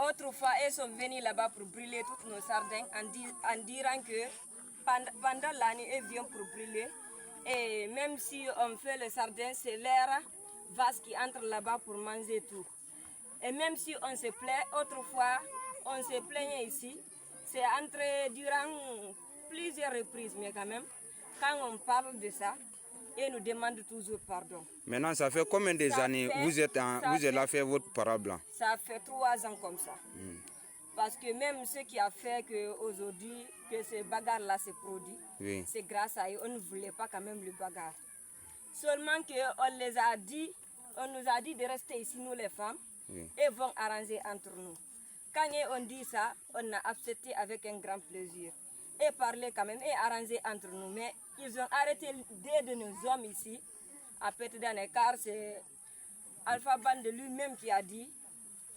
Autrefois, ils sont venus là-bas pour brûler toutes nos sardines en disant que pendant l'année, ils viennent pour brûler. Et même si on fait les sardines, c'est l'air vache qui entre là-bas pour manger tout. Et même si on se plaît, autrefois, on se plaignait ici. C'est entré durant plusieurs reprises, mais quand même, quand on parle de ça, ils nous demandent toujours pardon. Maintenant, ça fait combien d'années vous êtes là fait votre parole? Ça fait 3 ans comme ça. Parce que même ce qui a fait qu'aujourd'hui, que ce bagarre-là se produit, c'est grâce à eux. On ne voulait pas quand même le bagarre. Seulement qu'on les a dit, on nous a dit de rester ici, nous les femmes, et vont arranger entre nous. Quand on dit ça, on a accepté avec un grand plaisir. Et parler quand même, et arranger entre nous. Mais ils ont arrêté d'aider nos hommes ici, à Petedane, car c'est Alpha Band de lui-même qui a dit,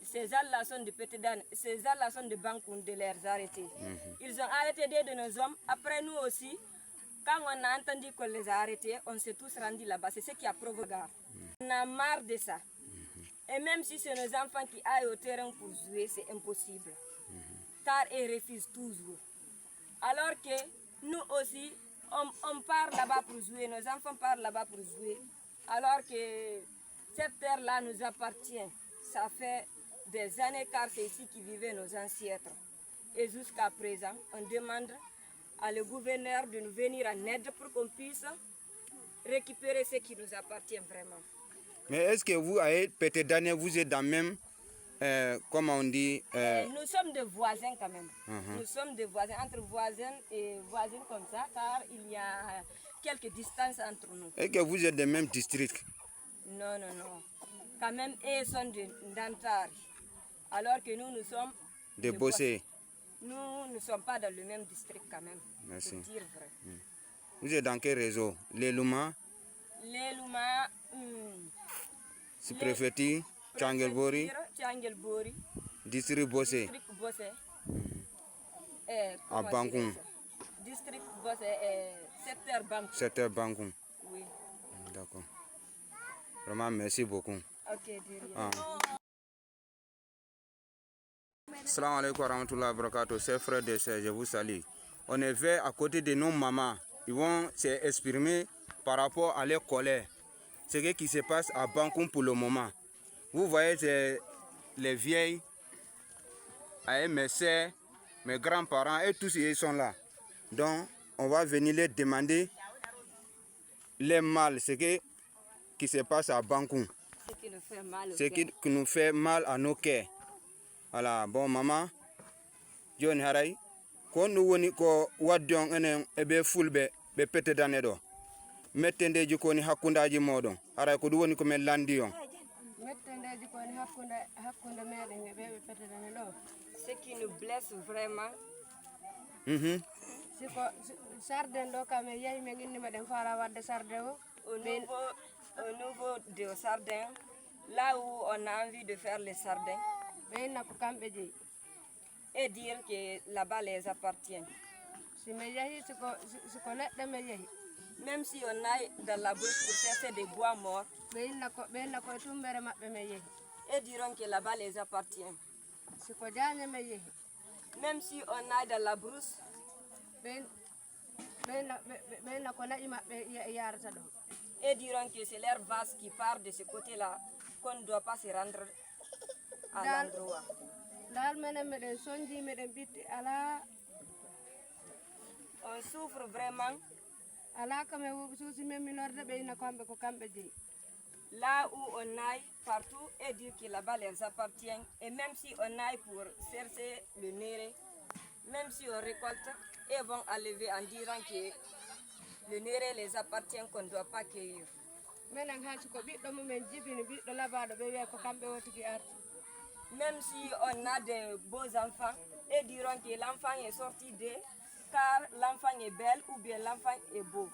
ces gens-là sont de Petedane, ces gens-là sont de Bankoun, de les arrêter. Ils ont arrêté d'aider nos hommes. Après nous aussi, quand on a entendu qu'on les a arrêtés, on s'est tous rendus là-bas. C'est ce qui a provoqué. On a marre de ça. Et même si c'est nos enfants qui aillent au terrain pour jouer, c'est impossible. Car ils refusent toujours. Alors que nous aussi, on part là-bas pour jouer, nos enfants partent là-bas pour jouer. Alors que cette terre-là nous appartient. Ça fait des années car c'est ici qui vivaient nos ancêtres. Et jusqu'à présent, on demande à le gouverneur de nous venir en aide pour qu'on puisse récupérer ce qui nous appartient vraiment. Mais est-ce que vous, à Petedane, vous êtes dans le même, comment on dit Nous sommes des voisins quand même. Nous sommes des voisins, entre voisins et voisines comme ça, car il y a quelques distances entre nous. Est-ce que vous êtes des mêmes districts? Non, non, non. Quand même, eux sont d'Antari. Alors que nous sommes de Bossé. Nous ne sommes pas dans le même district quand même. Merci. Pour dire vrai. Vous êtes dans quel réseau? Les Louma? Les Louma. Préfecture Tchangelbori. Tchangelbori. District Bossé. District Bossé. À Bankoum. District Bossé, secteur Bankoum. Secteur Bankoum. Oui. D'accord. Vraiment, merci beaucoup. Ok, de rien. Salam alaikum wa rahmatullahi wa barakatuh. C'est frère de sœurs, je vous salue. On est fait à côté de nos mamans. Ils vont s'exprimer par rapport à leur colère. Ce qui se passe à Bankoum pour le moment. Vous voyez, c'est les vieilles, mes soeurs, mes grands-parents et tous ils sont là. Donc, on va venir les demander les mal, ce qui se passe à Bankoum. Ce qui nous fait mal au Ce qui nous fait mal à nos cœurs. Voilà, bon maman, John Haray, quand nous woni ko waddion enen ebe fulbe be Petedane do. Mettendeji koni hakkundaji modon. Haray ko du woni ko men landi on. Mettendeji koni hakkunde meden e be Petedane do. Ce qui nous blesse vraiment. Siko sarden do kam yeyi men inni maden fara wadde sarde o. Au niveau de sardin, là où on a envie de faire les sardins. Et dire que là-bas les appartient. Même si on aille dans la brousse pour chercher des bois morts, et diront que là-bas les appartient. Même si on aille dans la brousse, et diront que c'est leur vase qui part de ce côté-là, qu'on ne doit pas se rendre à l'endroit. On souffre vraiment. Là où on aille, partout, et dire que là-bas les appartient. Et même si on aille pour chercher le néré, même si on récolte, ils vont enlever en disant que le néré les appartient, qu'on ne doit pas cueillir. Même si on a de beaux enfants, ils diront que l'enfant est sorti d'eux, car l'enfant est belle ou bien l'enfant est beau.